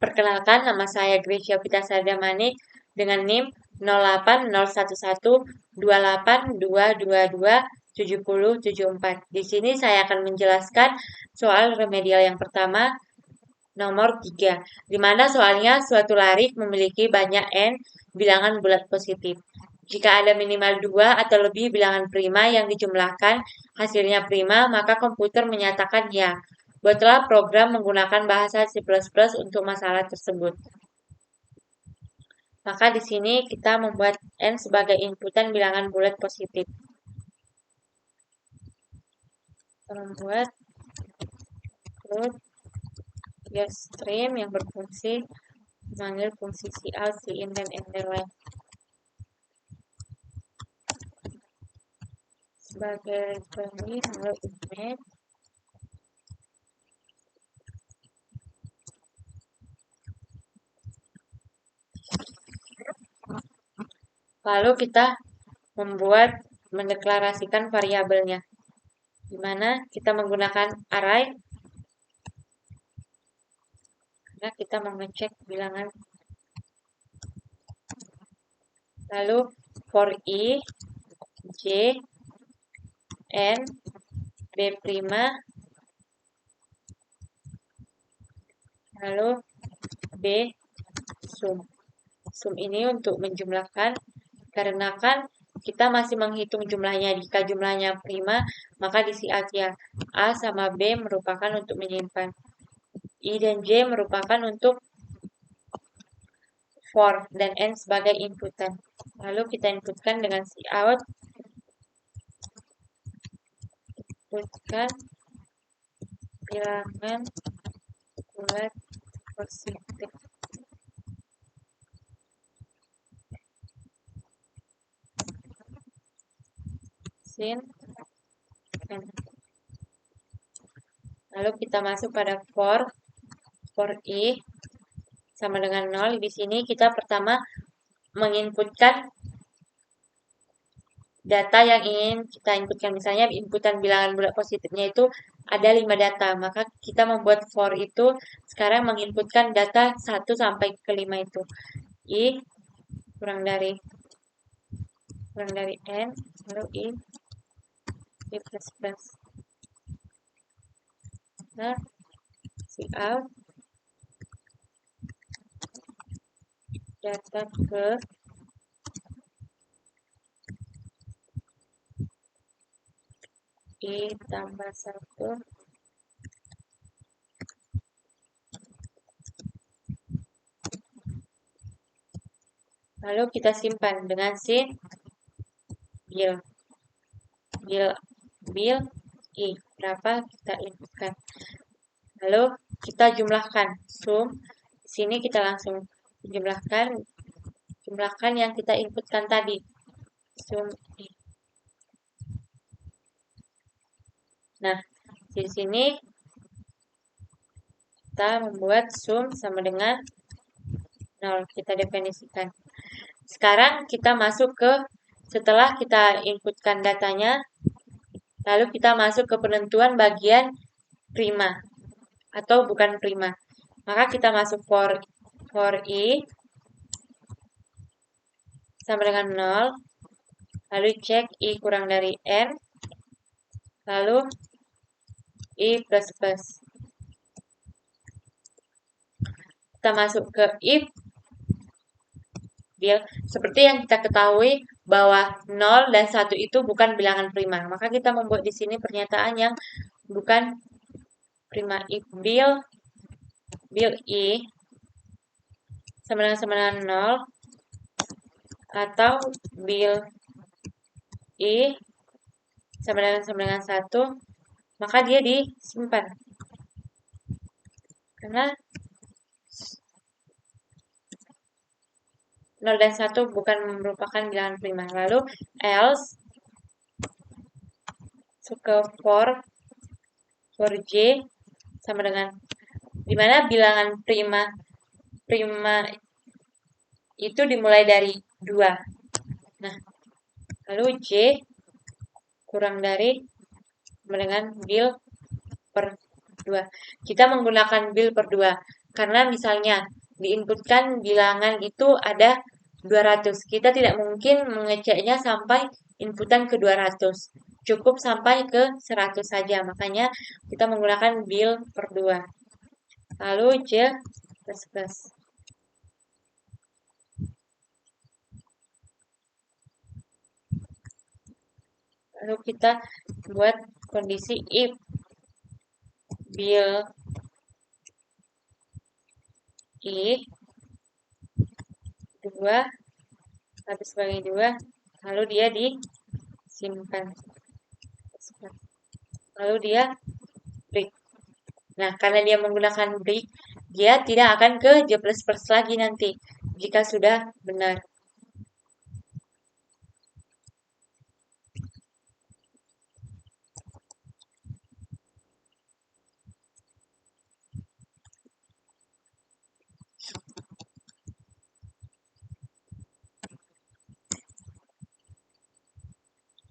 Perkenalkan, nama saya Gracia Pitasarda Manik dengan NIM 080112822277074. Di sini saya akan menjelaskan soal remedial yang pertama, nomor 3, di mana soalnya suatu larik memiliki banyak n bilangan bulat positif. Jika ada minimal 2 atau lebih bilangan prima yang dijumlahkan hasilnya prima, maka komputer menyatakan ya. Buatlah program menggunakan bahasa C++ untuk masalah tersebut. Maka di sini kita membuat n sebagai inputan bilangan bulat positif. Kita membuat include stream yang berfungsi memanggil fungsi cout, cin, dan lain sebagai referensi menurut image. Lalu kita mendeklarasikan variabelnya, di mana kita menggunakan array karena kita mengecek bilangan. Lalu for i, j, n, b prima, lalu b sum. Sum ini untuk menjumlahkan, karena kan kita masih menghitung jumlahnya. Jika jumlahnya prima, maka diisi aja. A sama B merupakan untuk menyimpan. I dan J merupakan untuk for dan N sebagai inputan. Lalu kita inputkan dengan cout. Inputkan bilangan bulat positif. Sin N. Lalu kita masuk pada for i sama dengan 0. Di sini kita pertama menginputkan data yang ingin kita inputkan. Misalnya inputan bilangan bulat positifnya itu ada 5 data. Maka kita membuat for itu sekarang menginputkan data 1 sampai ke 5 itu. I kurang dari n, lalu i plus plus. Nah, cout data ke i tambah 1 lalu kita simpan dengan sin bil i berapa kita inputkan. Lalu kita jumlahkan sum. Di sini kita langsung jumlahkan yang kita inputkan tadi. Sum i. Nah, di sini kita membuat sum sama dengan 0. Kita definisikan. Sekarang kita masuk ke, setelah kita inputkan datanya, lalu kita masuk ke penentuan bagian prima atau bukan prima. Maka kita masuk for i sama dengan 0, lalu cek i kurang dari n, lalu i plus plus. Kita masuk ke if bil. Seperti yang kita ketahui bahwa 0 dan 1 itu bukan bilangan prima. Maka kita membuat di sini pernyataan yang bukan prima. If bil i sama dengan 0 atau bil i sama dengan 1, maka dia disimpan. Karena 0 dan 1 bukan merupakan bilangan prima. Lalu else ke for j sama dengan, dimana bilangan prima itu dimulai dari 2. Nah, lalu j kurang dari sama dengan bil per 2. Kita menggunakan bil per 2 Karena misalnya diinputkan bilangan itu ada 200. Kita tidak mungkin mengeceknya sampai inputan ke 200. Cukup sampai ke 100 saja. Makanya kita menggunakan bil per 2. Lalu J plus plus. Lalu kita buat kondisi if bil I 2 habis sebagai 2, lalu dia disimpan. Lalu dia break. Nah, karena dia menggunakan break, dia tidak akan ke J++ lagi nanti jika sudah benar.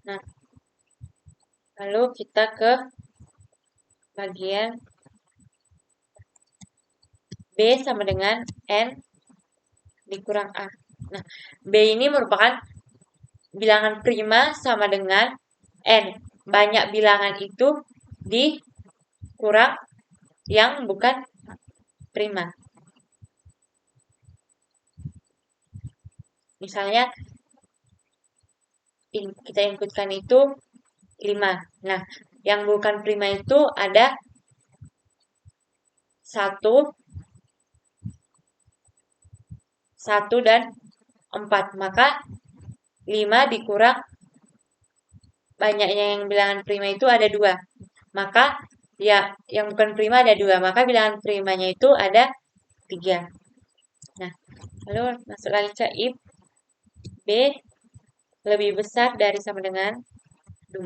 Nah, lalu kita ke bagian B sama dengan N dikurang A. Nah, B ini merupakan bilangan prima sama dengan N. Banyak bilangan itu dikurang yang bukan prima. Misalnya, kita inputkan itu 5. Nah, yang bukan prima itu ada 1, 1 dan 4. Maka 5 dikurang banyaknya yang bilangan prima itu ada 2. Maka ya yang bukan prima ada 2. Maka bilangan primanya itu ada 3. Nah, lalu masuk lagi ke if B lebih besar dari sama dengan 2.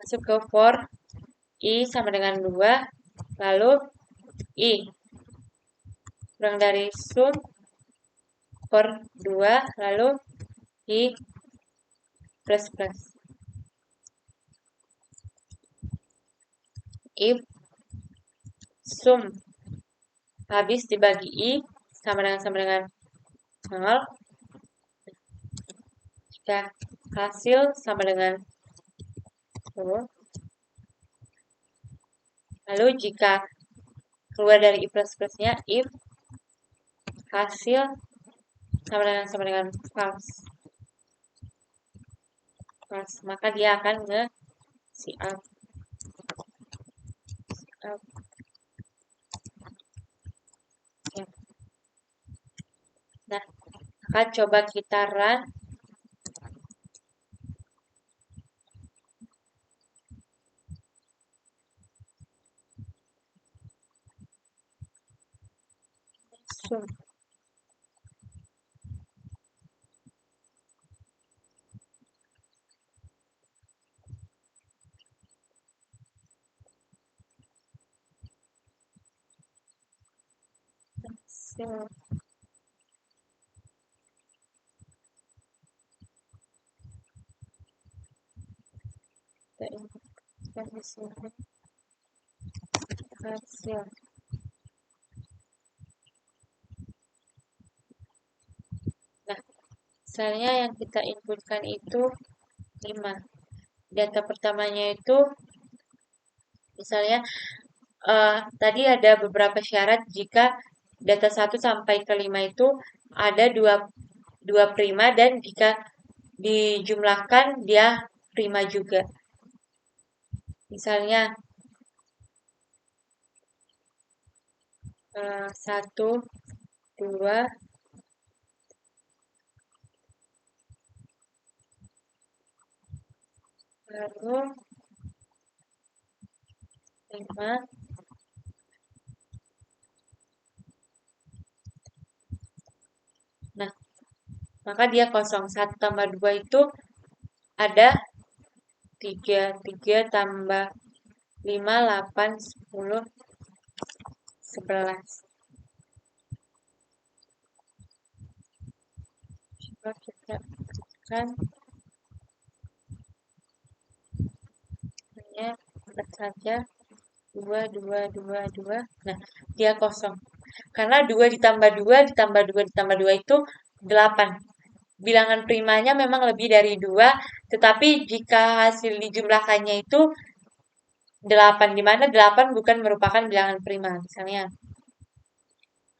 Masuk ke for I sama dengan 2. Lalu I kurang dari sum per 2. Lalu I plus plus. If sum habis dibagi I sama dengan 0. Jika hasil sama dengan 10. Lalu jika keluar dari I plus plusnya, if hasil sama dengan false. Maka dia akan nge-si out. Ya. Nah, akan coba kita run. Zoom. So, kita inputkan di sini hasil. Nah, misalnya yang kita inputkan itu 5. Data pertamanya itu misalnya tadi ada beberapa syarat jika data 1 sampai ke 5 itu ada 2 prima dan jika dijumlahkan dia prima juga. Misalnya 1, 2, lalu 5. Nah, maka dia kosong. 1 tambah 2 itu ada 3. 3 tambah 5, 8, 10, 11. Coba kita tekan. Hanya saja 2, 2, 2, 2. Nah, dia kosong. Karena 2 ditambah 2 ditambah 2 ditambah 2 itu 8. Bilangan primanya memang lebih dari 2, tetapi jika hasil dijumlahkannya itu 8, di mana 8 bukan merupakan bilangan prima. Misalnya,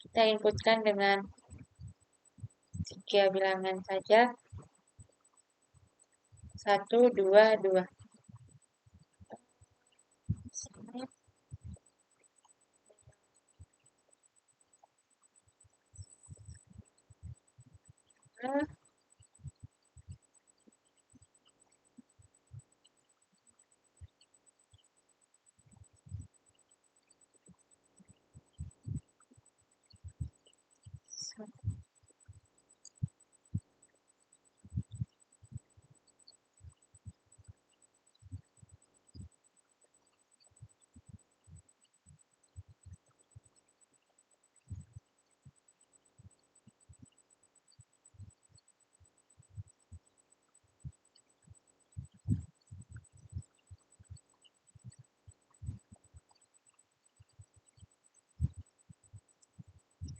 kita inputkan dengan 3 bilangan saja. 1, 2, 2.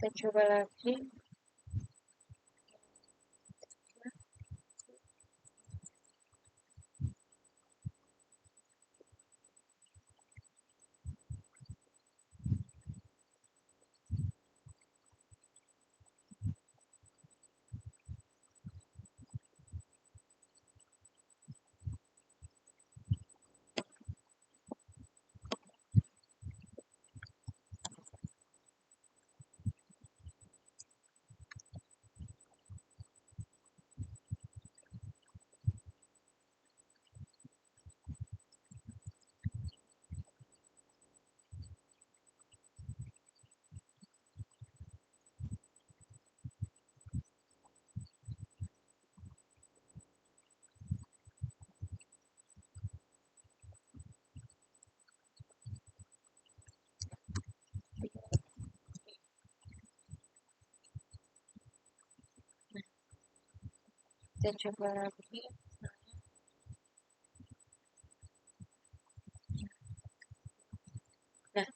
Kita coba lagi. Kita coba lagi. Nah,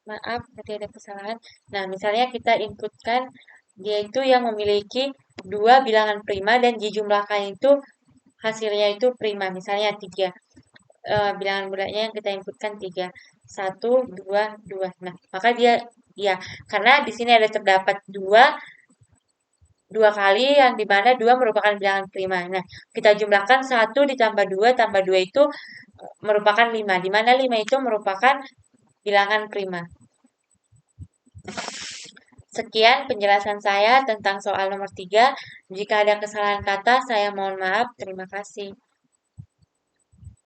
maaf tadi ada kesalahan. Nah, misalnya kita inputkan dia itu yang memiliki 2 bilangan prima dan dijumlahkan itu hasilnya itu prima. Misalnya 3. Bilangan bulatnya yang kita inputkan 3. 1, 2, 2. Nah, maka dia ya, karena di sini ada terdapat 2 kali yang dimana 2 merupakan bilangan prima. Nah, kita jumlahkan 1 ditambah 2 tambah 2 itu merupakan 5. Di mana 5 itu merupakan bilangan prima. Sekian penjelasan saya tentang soal nomor 3. Jika ada kesalahan kata, saya mohon maaf. Terima kasih.